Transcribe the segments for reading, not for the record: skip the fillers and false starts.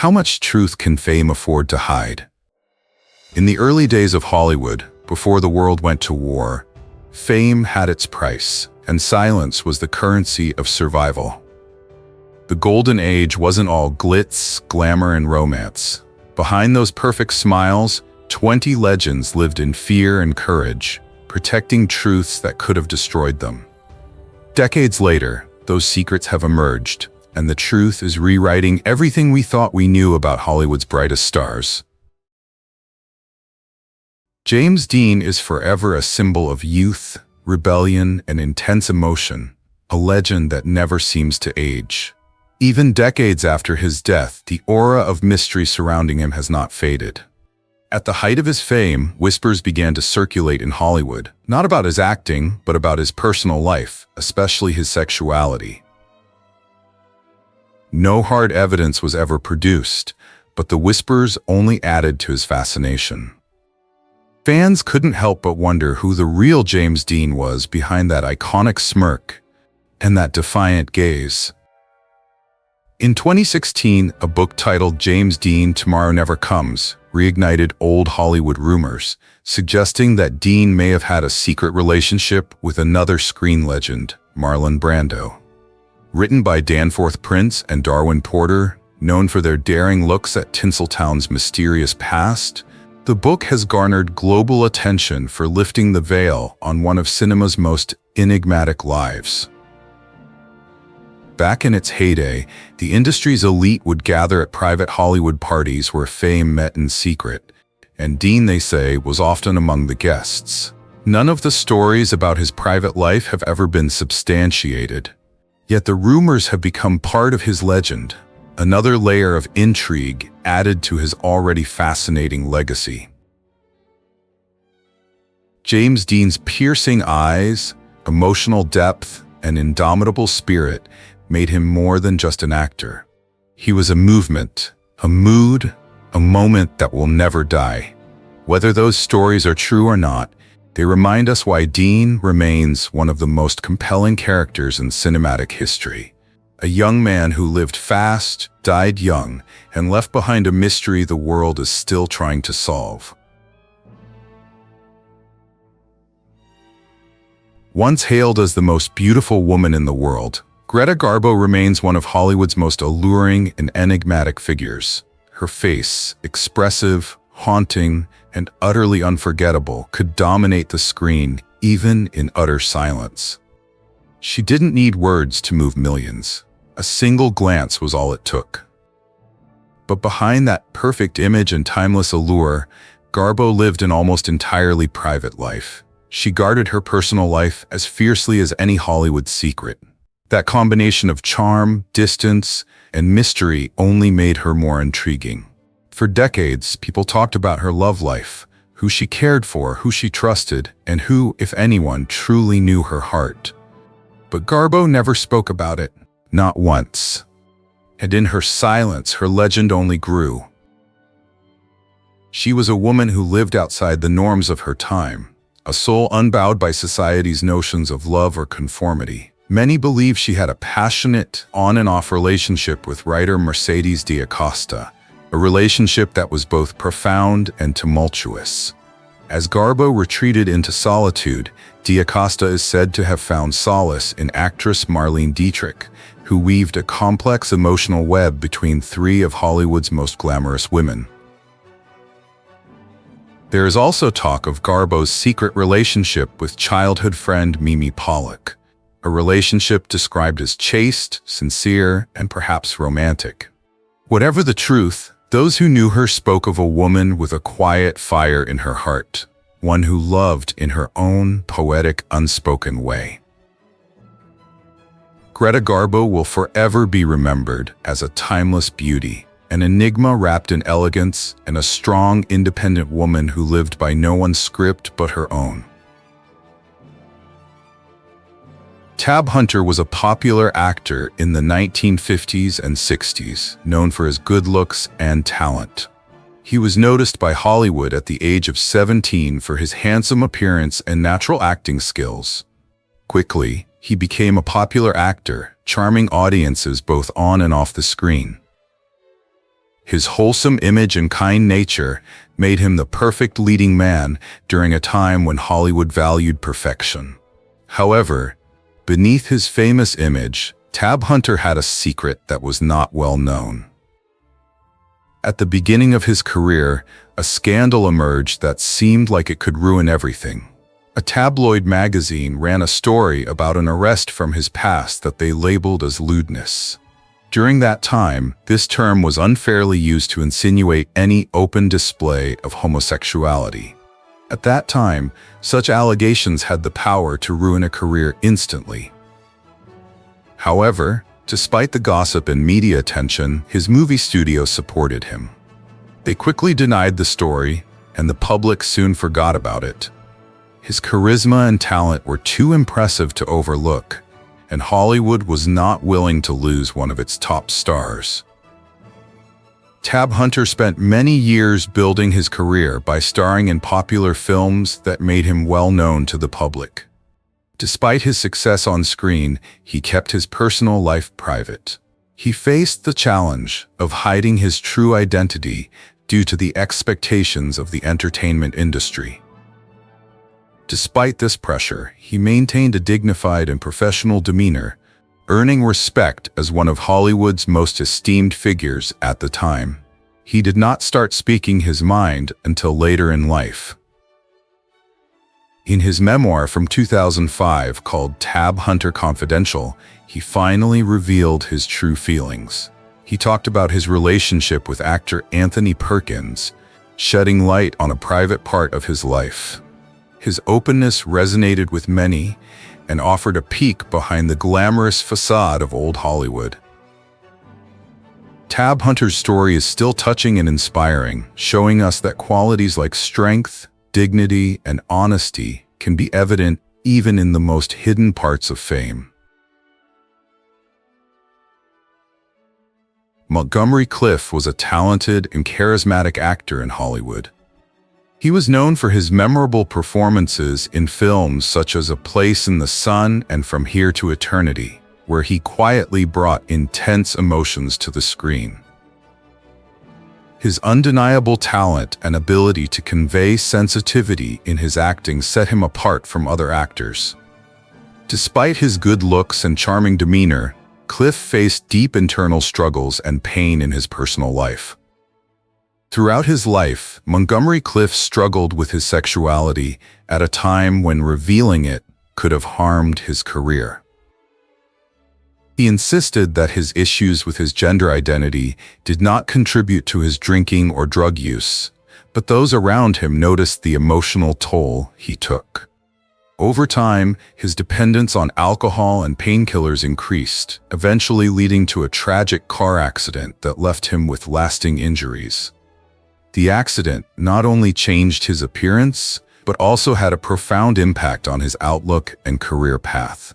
How much truth can fame afford to hide? In the early days of Hollywood, before the world went to war, fame had its price, and silence was the currency of survival. The golden age wasn't all glitz, glamour, and romance. Behind those perfect smiles, 20 legends lived in fear and courage, protecting truths that could have destroyed them. Decades later, those secrets have emerged, and the truth is rewriting everything we thought we knew about Hollywood's brightest stars. James Dean is forever a symbol of youth, rebellion, and intense emotion, a legend that never seems to age. Even decades after his death, the aura of mystery surrounding him has not faded. At the height of his fame, whispers began to circulate in Hollywood, not about his acting, but about his personal life, especially his sexuality. No hard evidence was ever produced, but the whispers only added to his fascination. Fans couldn't help but wonder who the real James Dean was behind that iconic smirk and that defiant gaze. In 2016, a book titled James Dean, Tomorrow Never Comes reignited old Hollywood rumors, suggesting that Dean may have had a secret relationship with another screen legend, Marlon Brando. Written by Danforth Prince and Darwin Porter, known for their daring looks at Tinseltown's mysterious past, the book has garnered global attention for lifting the veil on one of cinema's most enigmatic lives. Back in its heyday, the industry's elite would gather at private Hollywood parties where fame met in secret, and Dean, they say, was often among the guests. None of the stories about his private life have ever been substantiated, yet the rumors have become part of his legend, another layer of intrigue added to his already fascinating legacy. James Dean's piercing eyes, emotional depth, and indomitable spirit made him more than just an actor. He was a movement, a mood, a moment that will never die. Whether those stories are true or not, they remind us why Dean remains one of the most compelling characters in cinematic history. A young man who lived fast, died young, and left behind a mystery the world is still trying to solve. Once hailed as the most beautiful woman in the world, Greta Garbo remains one of Hollywood's most alluring and enigmatic figures. Her face, expressive, haunting, and utterly unforgettable, could dominate the screen even in utter silence. She didn't need words to move millions. A single glance was all it took. But behind that perfect image and timeless allure, Garbo lived an almost entirely private life. She guarded her personal life as fiercely as any Hollywood secret. That combination of charm, distance, and mystery only made her more intriguing. For decades, people talked about her love life, who she cared for, who she trusted, and who, if anyone, truly knew her heart. But Garbo never spoke about it, not once. And in her silence, her legend only grew. She was a woman who lived outside the norms of her time, a soul unbowed by society's notions of love or conformity. Many believe she had a passionate, on and off relationship with writer Mercedes D'Acosta, a relationship that was both profound and tumultuous. As Garbo retreated into solitude, D'Acosta is said to have found solace in actress Marlene Dietrich, who weaved a complex emotional web between three of Hollywood's most glamorous women. There is also talk of Garbo's secret relationship with childhood friend Mimi Pollock, a relationship described as chaste, sincere, and perhaps romantic. Whatever the truth, those who knew her spoke of a woman with a quiet fire in her heart, one who loved in her own poetic, unspoken way. Greta Garbo will forever be remembered as a timeless beauty, an enigma wrapped in elegance, and a strong, independent woman who lived by no one's script but her own. Tab Hunter was a popular actor in the 1950s and 60s, known for his good looks and talent. He was noticed by Hollywood at the age of 17 for his handsome appearance and natural acting skills. Quickly, he became a popular actor, charming audiences both on and off the screen. His wholesome image and kind nature made him the perfect leading man during a time when Hollywood valued perfection. However, beneath his famous image, Tab Hunter had a secret that was not well known. At the beginning of his career, a scandal emerged that seemed like it could ruin everything. A tabloid magazine ran a story about an arrest from his past that they labeled as lewdness. During that time, this term was unfairly used to insinuate any open display of homosexuality. At that time, such allegations had the power to ruin a career instantly. However, despite the gossip and media attention, his movie studio supported him. They quickly denied the story, and the public soon forgot about it. His charisma and talent were too impressive to overlook, and Hollywood was not willing to lose one of its top stars. Tab Hunter spent many years building his career by starring in popular films that made him well known to the public. Despite his success on screen, he kept his personal life private. He faced the challenge of hiding his true identity due to the expectations of the entertainment industry. Despite this pressure, he maintained a dignified and professional demeanor, earning respect as one of Hollywood's most esteemed figures at the time. He did not start speaking his mind until later in life. In his memoir from 2005 called Tab Hunter Confidential, he finally revealed his true feelings. He talked about his relationship with actor Anthony Perkins, shedding light on a private part of his life. His openness resonated with many and offered a peek behind the glamorous facade of old Hollywood. Tab Hunter's story is still touching and inspiring, showing us that qualities like strength, dignity, and honesty can be evident even in the most hidden parts of fame. Montgomery Clift was a talented and charismatic actor in Hollywood. He was known for his memorable performances in films such as A Place in the Sun and From Here to Eternity, where he quietly brought intense emotions to the screen. His undeniable talent and ability to convey sensitivity in his acting set him apart from other actors. Despite his good looks and charming demeanor, Clift faced deep internal struggles and pain in his personal life. Throughout his life, Montgomery Clift struggled with his sexuality at a time when revealing it could have harmed his career. He insisted that his issues with his gender identity did not contribute to his drinking or drug use, but those around him noticed the emotional toll he took. Over time, his dependence on alcohol and painkillers increased, eventually leading to a tragic car accident that left him with lasting injuries. The accident not only changed his appearance, but also had a profound impact on his outlook and career path.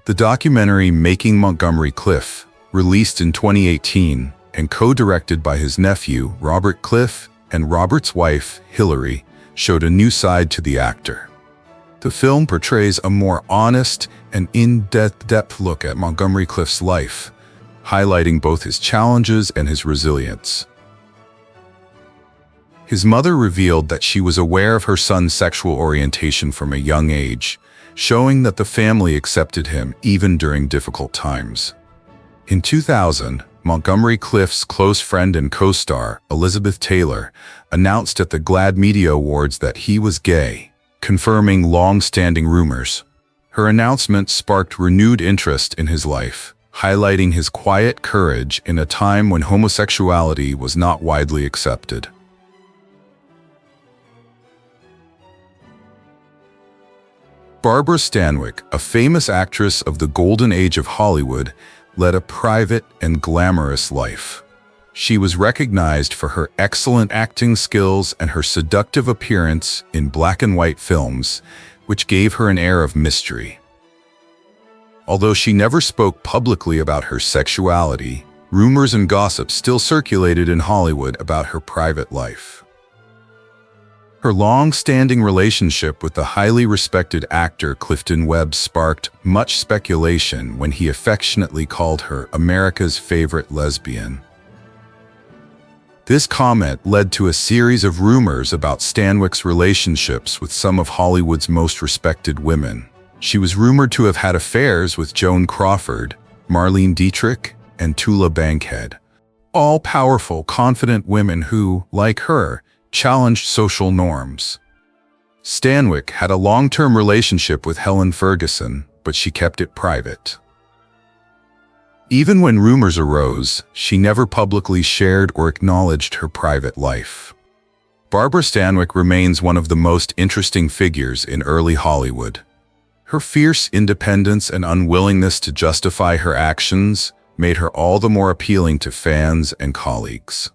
The documentary Making Montgomery Clift, released in 2018 and co-directed by his nephew, Robert Clift, and Robert's wife, Hillary, showed a new side to the actor. The film portrays a more honest and in-depth look at Montgomery Clift's life, highlighting both his challenges and his resilience. His mother revealed that she was aware of her son's sexual orientation from a young age, showing that the family accepted him even during difficult times. In 2000, Montgomery Clift's close friend and co-star, Elizabeth Taylor, announced at the GLAAD Media Awards that he was gay, confirming long-standing rumors. Her announcement sparked renewed interest in his life, highlighting his quiet courage in a time when homosexuality was not widely accepted. Barbara Stanwyck, a famous actress of the golden age of Hollywood, led a private and glamorous life. She was recognized for her excellent acting skills and her seductive appearance in black and white films, which gave her an air of mystery. Although she never spoke publicly about her sexuality, rumors and gossip still circulated in Hollywood about her private life. Her long-standing relationship with the highly respected actor Clifton Webb sparked much speculation when he affectionately called her America's favorite lesbian. This comment led to a series of rumors about Stanwyck's relationships with some of Hollywood's most respected women. She was rumored to have had affairs with Joan Crawford, Marlene Dietrich, and Tallulah Bankhead, all powerful, confident women who, like her, challenged social norms. Stanwyck had a long-term relationship with Helen Ferguson, but she kept it private. Even when rumors arose, she never publicly shared or acknowledged her private life. Barbara Stanwyck remains one of the most interesting figures in early Hollywood. Her fierce independence and unwillingness to justify her actions made her all the more appealing to fans and colleagues.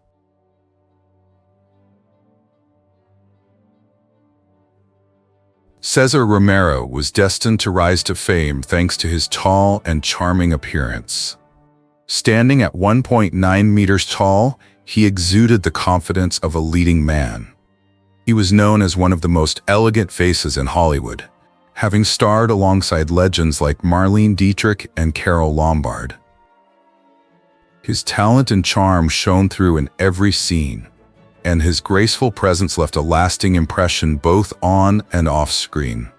Cesar Romero was destined to rise to fame thanks to his tall and charming appearance. Standing at 1.9 meters tall, he exuded the confidence of a leading man. He was known as one of the most elegant faces in Hollywood, having starred alongside legends like Marlene Dietrich and Carole Lombard. His talent and charm shone through in every scene, and his graceful presence left a lasting impression both on and off screen.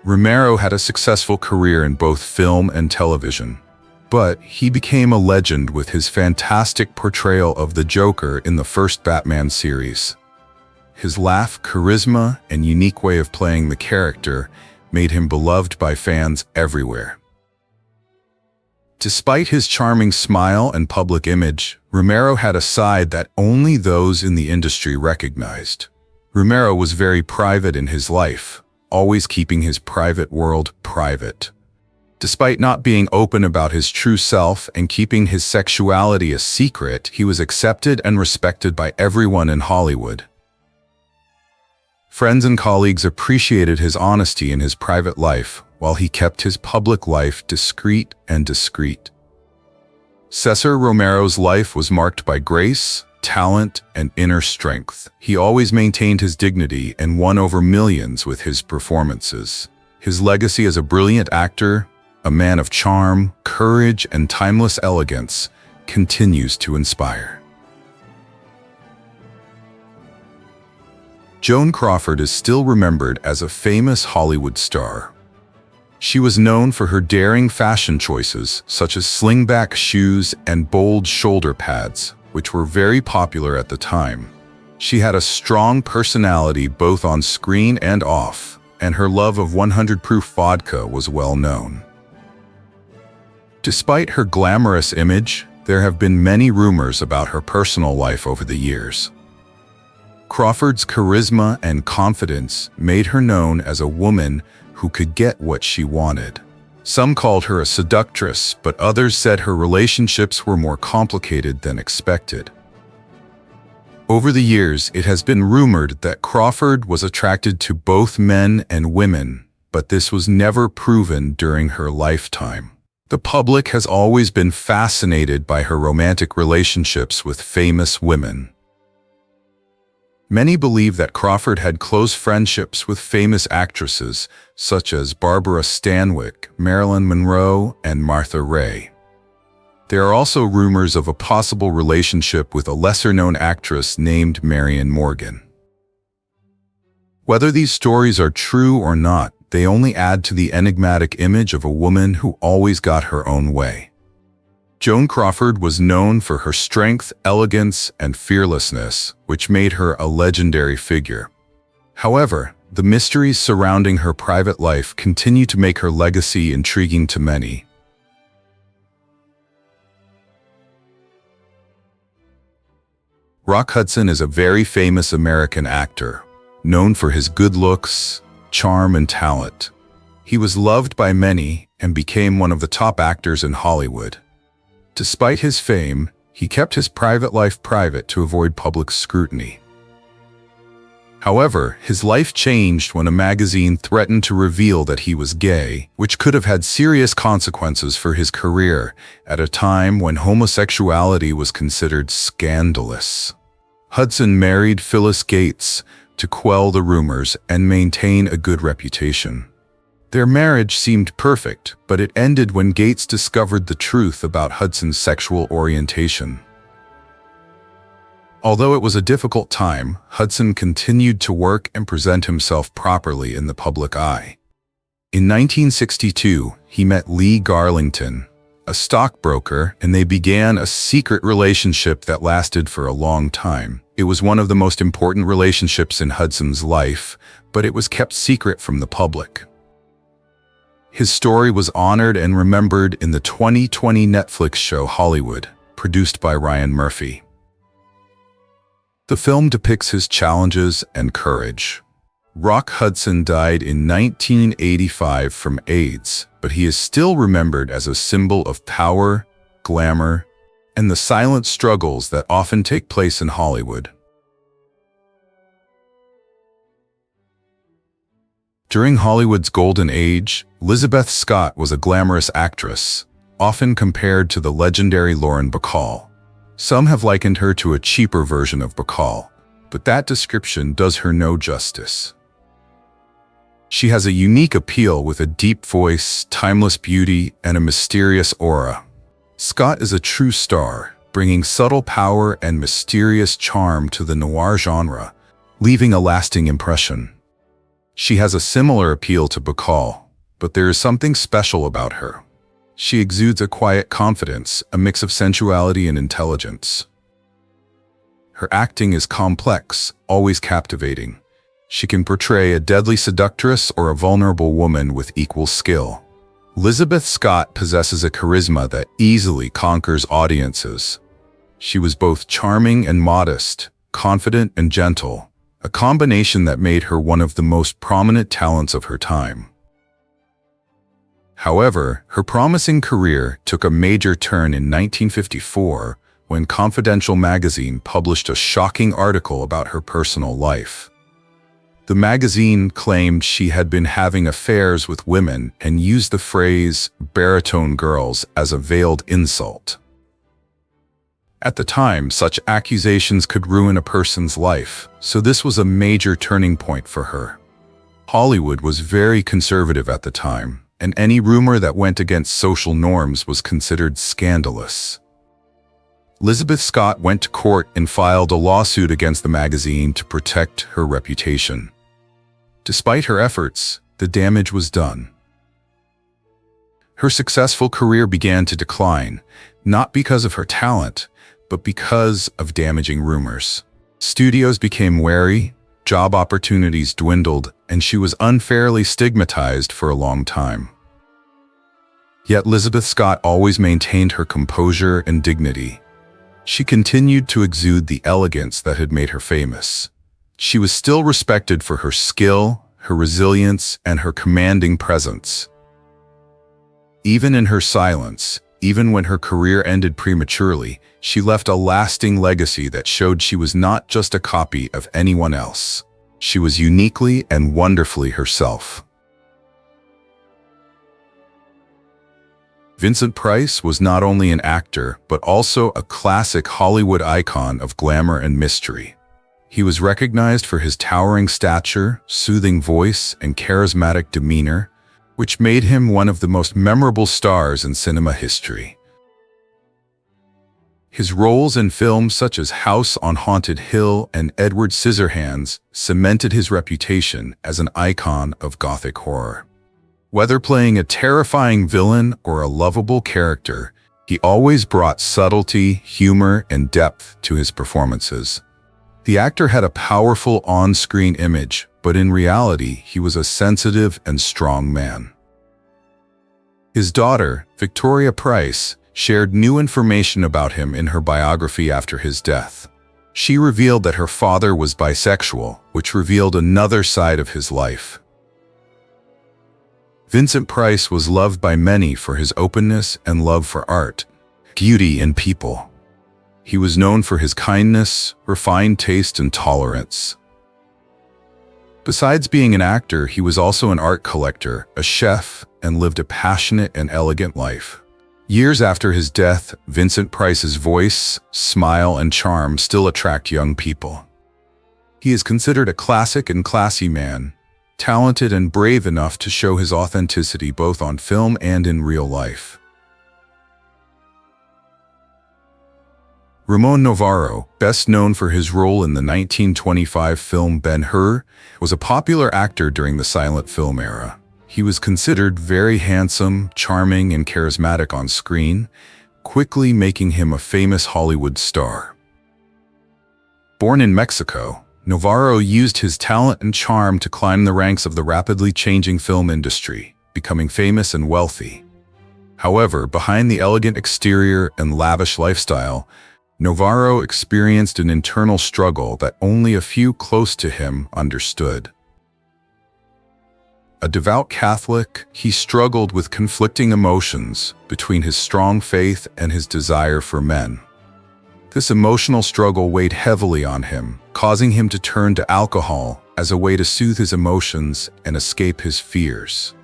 Romero had a successful career in both film and television, but he became a legend with his fantastic portrayal of the Joker in the first Batman series. His laugh, charisma, and unique way of playing the character made him beloved by fans everywhere. Despite his charming smile and public image, Romero had a side that only those in the industry recognized. Romero was very private in his life, always keeping his private world private. Despite not being open about his true self and keeping his sexuality a secret, he was accepted and respected by everyone in Hollywood. Friends and colleagues appreciated his honesty in his private life, while he kept his public life discreet and discreet. Cesar Romero's life was marked by grace, talent, and inner strength. He always maintained his dignity and won over millions with his performances. His legacy as a brilliant actor, a man of charm, courage, and timeless elegance, continues to inspire. Joan Crawford is still remembered as a famous Hollywood star. She was known for her daring fashion choices, such as slingback shoes and bold shoulder pads, which were very popular at the time. She had a strong personality both on screen and off, and her love of 100 proof vodka was well known. Despite her glamorous image, there have been many rumors about her personal life over the years. Crawford's charisma and confidence made her known as a woman who could get what she wanted. Some called her a seductress, but others said her relationships were more complicated than expected. Over the years, it has been rumored that Crawford was attracted to both men and women, but this was never proven during her lifetime. The public has always been fascinated by her romantic relationships with famous women. Many believe that Crawford had close friendships with famous actresses such as Barbara Stanwyck, Marilyn Monroe, and Martha Raye. There are also rumors of a possible relationship with a lesser-known actress named Marion Morgan. Whether these stories are true or not, they only add to the enigmatic image of a woman who always got her own way. Joan Crawford was known for her strength, elegance, and fearlessness, which made her a legendary figure. However, the mysteries surrounding her private life continue to make her legacy intriguing to many. Rock Hudson is a very famous American actor, known for his good looks, charm, and talent. He was loved by many and became one of the top actors in Hollywood. Despite his fame, he kept his private life private to avoid public scrutiny. However, his life changed when a magazine threatened to reveal that he was gay, which could have had serious consequences for his career at a time when homosexuality was considered scandalous. Hudson married Phyllis Gates, to quell the rumors and maintain a good reputation. Their marriage seemed perfect, but it ended when Gates discovered the truth about Hudson's sexual orientation. Although it was a difficult time, Hudson continued to work and present himself properly in the public eye. In 1962, he met Lee Garlington, a stockbroker, and they began a secret relationship that lasted for a long time. It was one of the most important relationships in Hudson's life, but it was kept secret from the public. His story was honored and remembered in the 2020 Netflix show Hollywood, produced by Ryan Murphy. The film depicts his challenges and courage. Rock Hudson died in 1985 from AIDS, but he is still remembered as a symbol of power, glamour, and the silent struggles that often take place in Hollywood. During Hollywood's golden age, Lizabeth Scott was a glamorous actress, often compared to the legendary Lauren Bacall. Some have likened her to a cheaper version of Bacall, but that description does her no justice. She has a unique appeal with a deep voice, timeless beauty, and a mysterious aura. Scott is a true star, bringing subtle power and mysterious charm to the noir genre, leaving a lasting impression. She has a similar appeal to Bacall, but there is something special about her. She exudes a quiet confidence, a mix of sensuality and intelligence. Her acting is complex, always captivating. She can portray a deadly seductress or a vulnerable woman with equal skill. Lizabeth Scott possesses a charisma that easily conquers audiences. She was both charming and modest, confident and gentle, a combination that made her one of the most prominent talents of her time. However, her promising career took a major turn in 1954 when Confidential magazine published a shocking article about her personal life. The magazine claimed she had been having affairs with women and used the phrase "baritone girls" as a veiled insult. At the time, such accusations could ruin a person's life, so this was a major turning point for her. Hollywood was very conservative at the time, and any rumor that went against social norms was considered scandalous. Lizabeth Scott went to court and filed a lawsuit against the magazine to protect her reputation. Despite her efforts, the damage was done. Her successful career began to decline, not because of her talent, but because of damaging rumors. Studios became wary, job opportunities dwindled, and she was unfairly stigmatized for a long time. Yet Lizabeth Scott always maintained her composure and dignity. She continued to exude the elegance that had made her famous. She was still respected for her skill, her resilience, and her commanding presence. Even in her silence, even when her career ended prematurely, she left a lasting legacy that showed she was not just a copy of anyone else. She was uniquely and wonderfully herself. Vincent Price was not only an actor, but also a classic Hollywood icon of glamour and mystery. He was recognized for his towering stature, soothing voice, and charismatic demeanor, which made him one of the most memorable stars in cinema history. His roles in films such as House on Haunted Hill and Edward Scissorhands cemented his reputation as an icon of Gothic horror. Whether playing a terrifying villain or a lovable character, he always brought subtlety, humor, and depth to his performances. The actor had a powerful on-screen image, but in reality, he was a sensitive and strong man. His daughter, Victoria Price, shared new information about him in her biography after his death. She revealed that her father was bisexual, which revealed another side of his life. Vincent Price was loved by many for his openness and love for art, beauty, and people. He was known for his kindness, refined taste, and tolerance. Besides being an actor, he was also an art collector, a chef, and lived a passionate and elegant life. Years after his death, Vincent Price's voice, smile, and charm still attract young people. He is considered a classic and classy man, talented and brave enough to show his authenticity both on film and in real life. Ramon Novarro, best known for his role in the 1925 film Ben-Hur, was a popular actor during the silent film era. He was considered very handsome, charming, and charismatic on screen, quickly making him a famous Hollywood star. Born in Mexico, Novarro used his talent and charm to climb the ranks of the rapidly changing film industry, becoming famous and wealthy. However, behind the elegant exterior and lavish lifestyle, Novarro experienced an internal struggle that only a few close to him understood. A devout Catholic, he struggled with conflicting emotions between his strong faith and his desire for men. This emotional struggle weighed heavily on him, causing him to turn to alcohol as a way to soothe his emotions and escape his fears.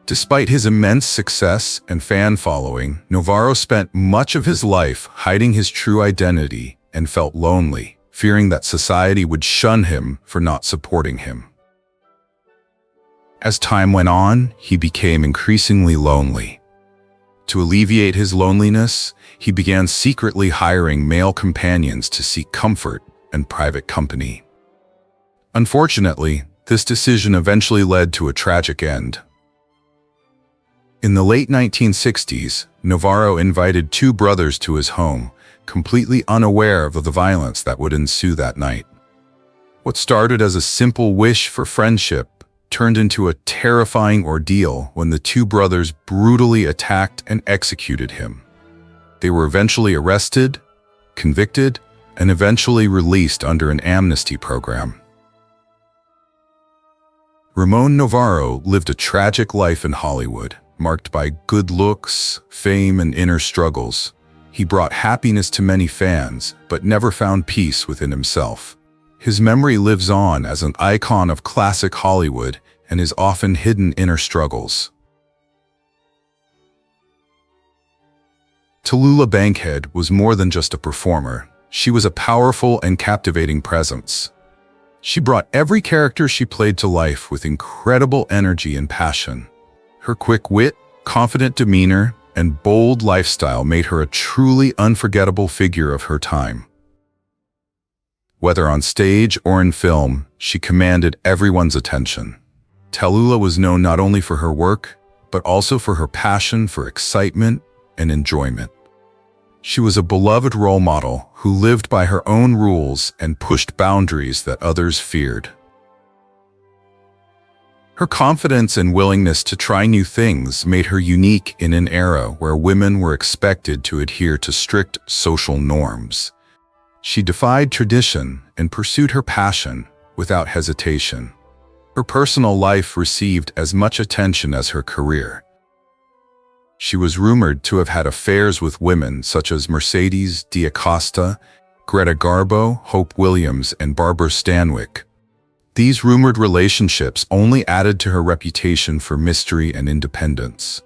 Despite his immense success and fan following, Novarro spent much of his life hiding his true identity and felt lonely, fearing that society would shun him for not supporting him. As time went on, he became increasingly lonely. To alleviate his loneliness, he began secretly hiring male companions to seek comfort and private company. Unfortunately, this decision eventually led to a tragic end. In the late 1960s, Novarro invited two brothers to his home, completely unaware of the violence that would ensue that night. What started as a simple wish for friendship turned into a terrifying ordeal when the two brothers brutally attacked and executed him. They were eventually arrested, convicted, and eventually released under an amnesty program. Ramon Novarro lived a tragic life in Hollywood, marked by good looks, fame, and inner struggles. He brought happiness to many fans, but never found peace within himself. His memory lives on as an icon of classic Hollywood and his often hidden inner struggles. Tallulah Bankhead was more than just a performer. She was a powerful and captivating presence. She brought every character she played to life with incredible energy and passion. Her quick wit, confident demeanor, and bold lifestyle made her a truly unforgettable figure of her time. Whether on stage or in film, she commanded everyone's attention. Tallulah was known not only for her work, but also for her passion for excitement and enjoyment. She was a beloved role model who lived by her own rules and pushed boundaries that others feared. Her confidence and willingness to try new things made her unique in an era where women were expected to adhere to strict social norms. She defied tradition and pursued her passion without hesitation. Her personal life received as much attention as her career. She was rumored to have had affairs with women such as Mercedes D'Acosta, Greta Garbo, Hope Williams, and Barbara Stanwyck. These rumored relationships only added to her reputation for mystery and independence.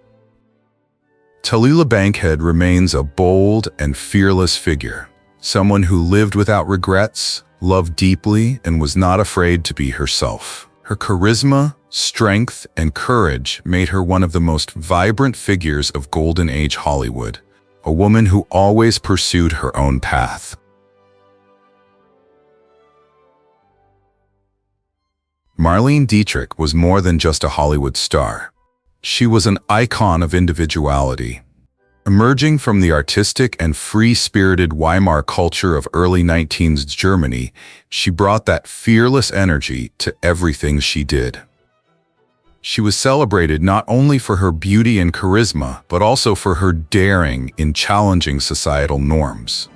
Tallulah Bankhead remains a bold and fearless figure, someone who lived without regrets, loved deeply, and was not afraid to be herself. Her charisma, strength, and courage made her one of the most vibrant figures of Golden Age Hollywood, a woman who always pursued her own path. Marlene Dietrich was more than just a Hollywood star. She was an icon of individuality. Emerging from the artistic and free-spirited Weimar culture of early 19th Germany, she brought that fearless energy to everything she did. She was celebrated not only for her beauty and charisma, but also for her daring in challenging societal norms.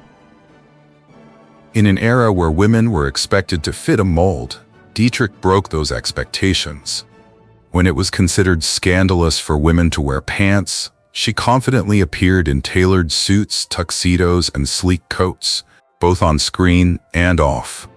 In an era where women were expected to fit a mold, Dietrich broke those expectations. When it was considered scandalous for women to wear pants, she confidently appeared in tailored suits, tuxedos, and sleek coats, both on screen and off.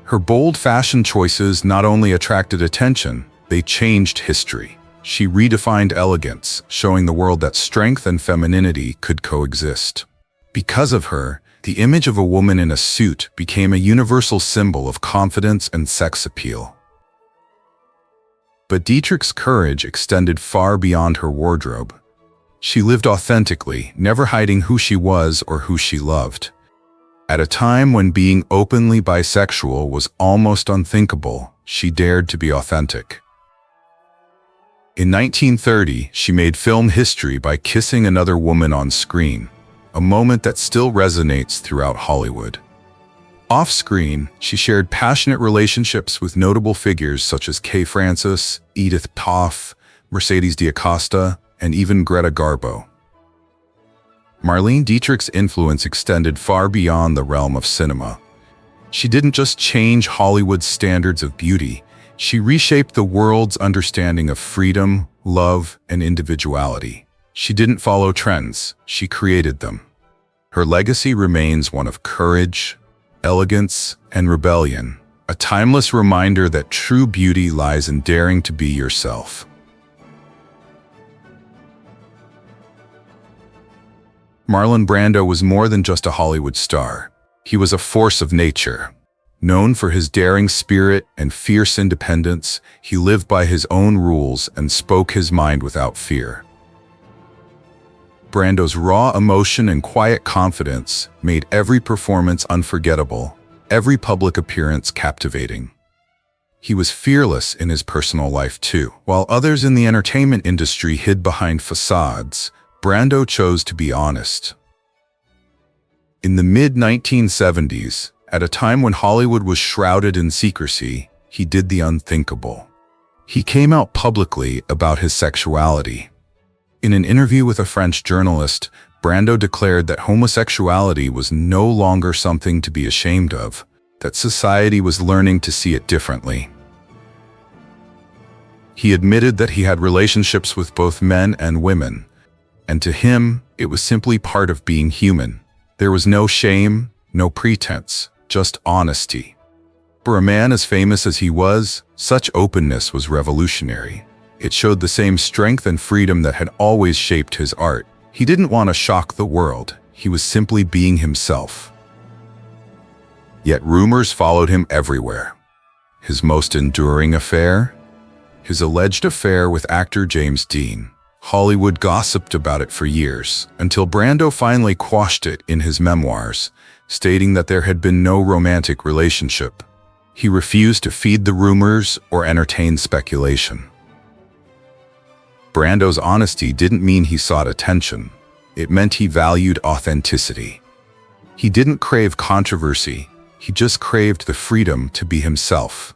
Her bold fashion choices not only attracted attention, they changed history. She redefined elegance, showing the world that strength and femininity could coexist. Because of her, The image of a woman in a suit became a universal symbol of confidence and sex appeal. But Dietrich's courage extended far beyond her wardrobe. She lived authentically, never hiding who she was or who she loved. At a time when being openly bisexual was almost unthinkable, she dared to be authentic. In 1930, she made film history by kissing another woman on screen, a moment that still resonates throughout Hollywood. Off-screen, she shared passionate relationships with notable figures such as Kay Francis, Edith Piaf, Mercedes D'Acosta, and even Greta Garbo. Marlene Dietrich's influence extended far beyond the realm of cinema. She didn't just change Hollywood's standards of beauty, she reshaped the world's understanding of freedom, love, and individuality. She didn't follow trends, she created them. Her legacy remains one of courage, elegance, and rebellion, a timeless reminder that true beauty lies in daring to be yourself. Marlon Brando was more than just a Hollywood star. He was a force of nature. Known for his daring spirit and fierce independence, he lived by his own rules and spoke his mind without fear. Brando's raw emotion and quiet confidence made every performance unforgettable, every public appearance captivating. He was fearless in his personal life too. While others in the entertainment industry hid behind facades, Brando chose to be honest. In the mid-1970s, at a time when Hollywood was shrouded in secrecy, he did the unthinkable. He came out publicly about his sexuality. In an interview with a French journalist, Brando declared that homosexuality was no longer something to be ashamed of, that society was learning to see it differently. He admitted that he had relationships with both men and women, and to him, it was simply part of being human. There was no shame, no pretense, just honesty. For a man as famous as he was, such openness was revolutionary. It showed the same strength and freedom that had always shaped his art. He didn't want to shock the world. He was simply being himself. Yet rumors followed him everywhere. His most enduring affair? His alleged affair with actor James Dean. Hollywood gossiped about it for years, until Brando finally quashed it in his memoirs, stating that there had been no romantic relationship. He refused to feed the rumors or entertain speculation. Brando's honesty didn't mean he sought attention. It meant he valued authenticity. He didn't crave controversy, he just craved the freedom to be himself.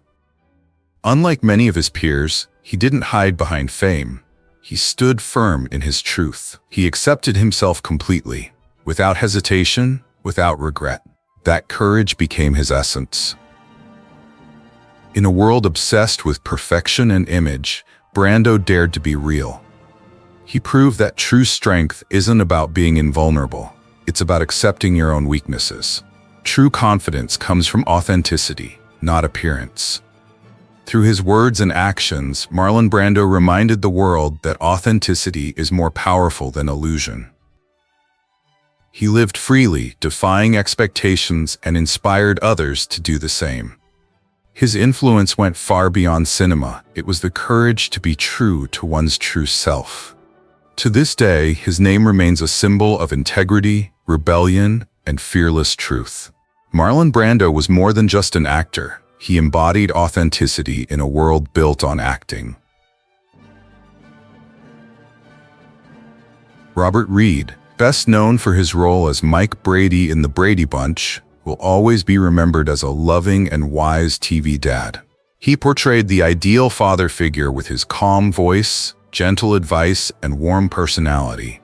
Unlike many of his peers, he didn't hide behind fame. He stood firm in his truth. He accepted himself completely, without hesitation, without regret. That courage became his essence. In a world obsessed with perfection and image, Brando dared to be real. He proved that true strength isn't about being invulnerable. It's about accepting your own weaknesses. True confidence comes from authenticity, not appearance. Through his words and actions, Marlon Brando reminded the world that authenticity is more powerful than illusion. He lived freely, defying expectations, and inspired others to do the same. His influence went far beyond cinema. It was the courage to be true to one's true self. To this day, his name remains a symbol of integrity, rebellion, and fearless truth. Marlon Brando was more than just an actor. He embodied authenticity in a world built on acting. Robert Reed, best known for his role as Mike Brady in The Brady Bunch, will always be remembered as a loving and wise TV dad. He portrayed the ideal father figure with his calm voice, gentle advice, and warm personality.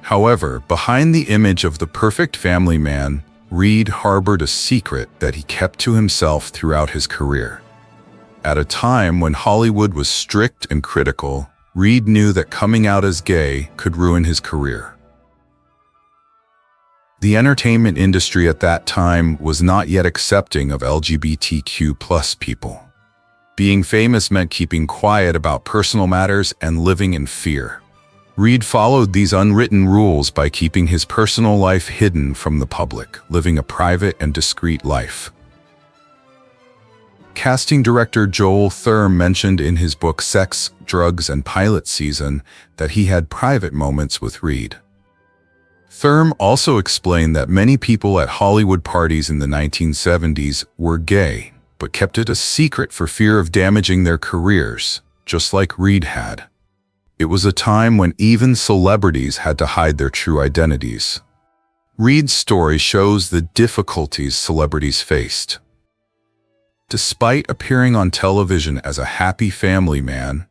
However, behind the image of the perfect family man, Reed harbored a secret that he kept to himself throughout his career. At a time when Hollywood was strict and critical, Reed knew that coming out as gay could ruin his career. The entertainment industry at that time was not yet accepting of LGBTQ+ people. Being famous meant keeping quiet about personal matters and living in fear. Reed followed these unwritten rules by keeping his personal life hidden from the public, living a private and discreet life. Casting director Joel Thurm mentioned in his book Sex, Drugs, and Pilot Season that he had private moments with Reed. Thurm also explained that many people at Hollywood parties in the 1970s were gay, but kept it a secret for fear of damaging their careers, just like Reed had. It was a time when even celebrities had to hide their true identities. Reed's story shows the difficulties celebrities faced. Despite appearing on television as a happy family man,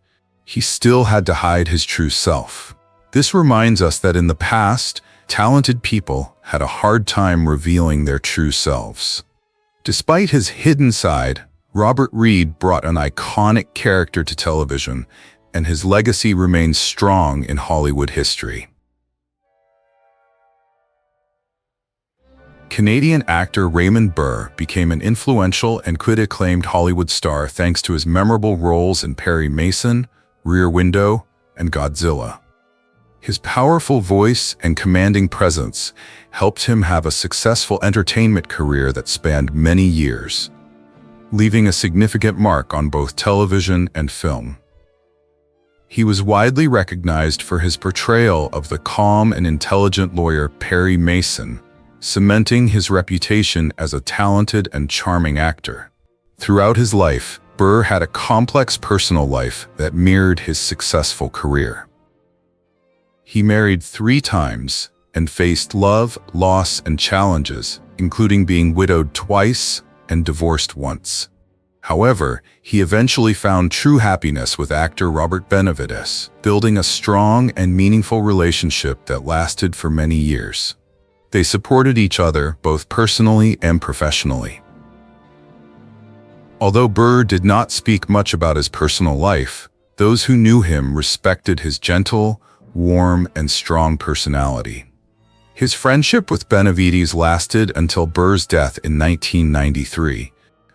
he still had to hide his true self. This reminds us that in the past, talented people had a hard time revealing their true selves. Despite his hidden side, Robert Reed brought an iconic character to television, and his legacy remains strong in Hollywood history. Canadian actor Raymond Burr became an influential and critic-acclaimed Hollywood star thanks to his memorable roles in Perry Mason, Rear Window, and Godzilla. His powerful voice and commanding presence helped him have a successful entertainment career that spanned many years, leaving a significant mark on both television and film. He was widely recognized for his portrayal of the calm and intelligent lawyer Perry Mason, cementing his reputation as a talented and charming actor. Throughout his life, Burr had a complex personal life that mirrored his successful career. He married 3 times and faced love, loss, and challenges, including being widowed twice and divorced once. However, he eventually found true happiness with actor Robert Benavides, building a strong and meaningful relationship that lasted for many years. They supported each other both personally and professionally. Although Burr did not speak much about his personal life, those who knew him respected his gentle, warm, and strong personality. His friendship with Benavides lasted until Burr's death in 1993,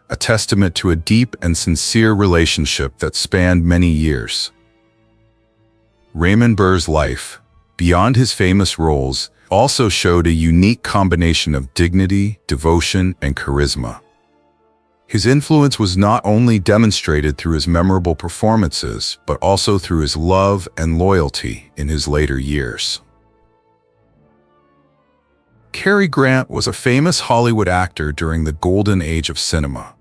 a testament to a deep and sincere relationship that spanned many years. Raymond Burr's life, beyond his famous roles, also showed a unique combination of dignity, devotion, and charisma. His influence was not only demonstrated through his memorable performances, but also through his love and loyalty in his later years. Cary Grant was a famous Hollywood actor during the golden age of cinema.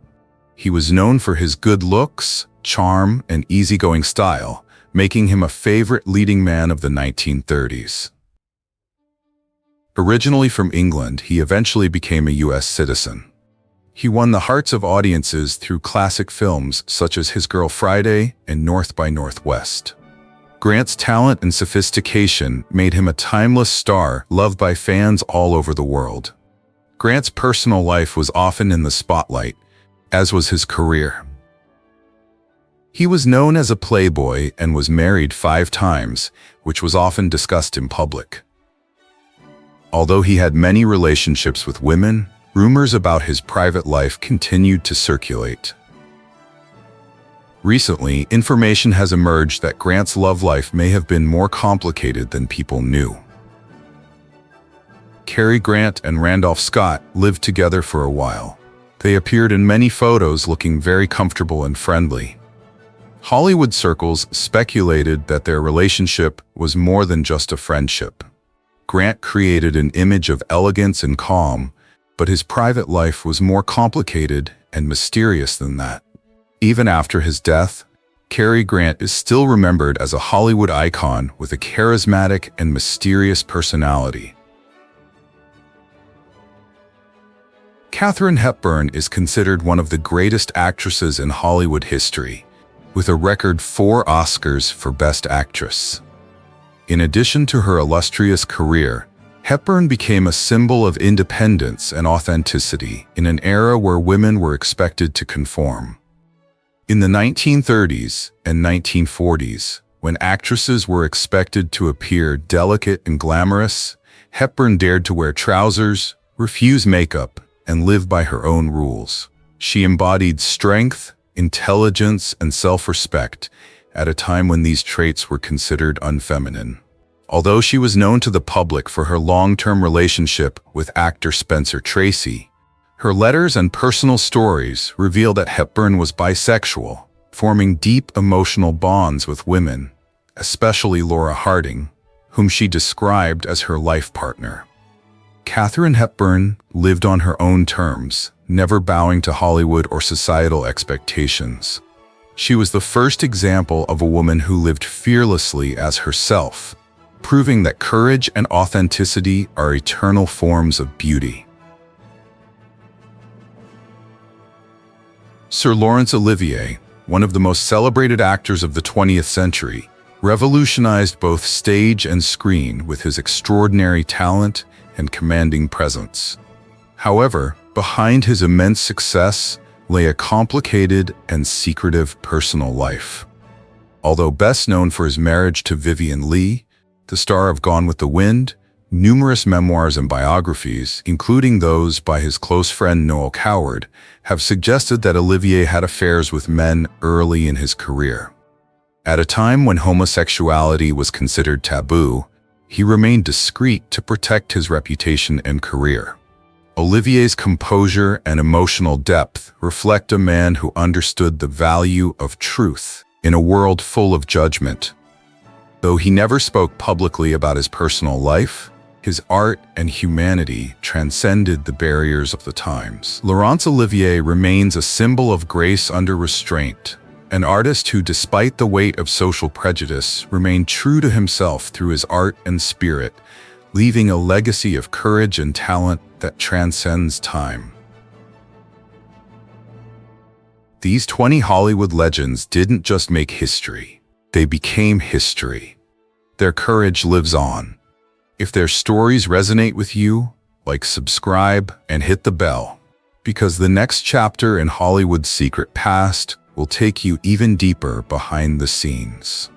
He was known for his good looks, charm, and easygoing style, making him a favorite leading man of the 1930s. Originally from England, he eventually became a U.S. citizen. He won the hearts of audiences through classic films such as His Girl Friday and North by Northwest. Grant's talent and sophistication made him a timeless star loved by fans all over the world. Grant's personal life was often in the spotlight, as was his career. He was known as a playboy and was married 5 times, which was often discussed in public. Although he had many relationships with women, rumors about his private life continued to circulate. Recently, information has emerged that Grant's love life may have been more complicated than people knew. Cary Grant and Randolph Scott lived together for a while. They appeared in many photos looking very comfortable and friendly. Hollywood circles speculated that their relationship was more than just a friendship. Grant created an image of elegance and calm, but his private life was more complicated and mysterious than that. Even after his death, Cary Grant is still remembered as a Hollywood icon with a charismatic and mysterious personality. Katharine Hepburn is considered one of the greatest actresses in Hollywood history, with a record 4 Oscars for Best Actress. In addition to her illustrious career, Hepburn became a symbol of independence and authenticity in an era where women were expected to conform. In the 1930s and 1940s, when actresses were expected to appear delicate and glamorous, Hepburn dared to wear trousers, refuse makeup, and live by her own rules. She embodied strength, intelligence, and self-respect at a time when these traits were considered unfeminine. Although she was known to the public for her long-term relationship with actor Spencer Tracy, her letters and personal stories reveal that Hepburn was bisexual, forming deep emotional bonds with women, especially Laura Harding, whom she described as her life partner. Katharine Hepburn lived on her own terms, never bowing to Hollywood or societal expectations. She was the first example of a woman who lived fearlessly as herself, proving that courage and authenticity are eternal forms of beauty. Sir Laurence Olivier, one of the most celebrated actors of the 20th century, revolutionized both stage and screen with his extraordinary talent and commanding presence. However, behind his immense success lay a complicated and secretive personal life. Although best known for his marriage to Vivien Leigh, the star of Gone with the Wind, numerous memoirs and biographies, including those by his close friend Noel Coward, have suggested that Olivier had affairs with men early in his career. At a time when homosexuality was considered taboo, he remained discreet to protect his reputation and career. Olivier's composure and emotional depth reflect a man who understood the value of truth in a world full of judgment. Though he never spoke publicly about his personal life, his art and humanity transcended the barriers of the times. Laurence Olivier remains a symbol of grace under restraint, an artist who, despite the weight of social prejudice, remained true to himself through his art and spirit, leaving a legacy of courage and talent that transcends time. These 20 Hollywood legends didn't just make history, they became history. Their courage lives on. If their stories resonate with you, like, subscribe, and hit the bell, because the next chapter in Hollywood's secret past will take you even deeper behind the scenes.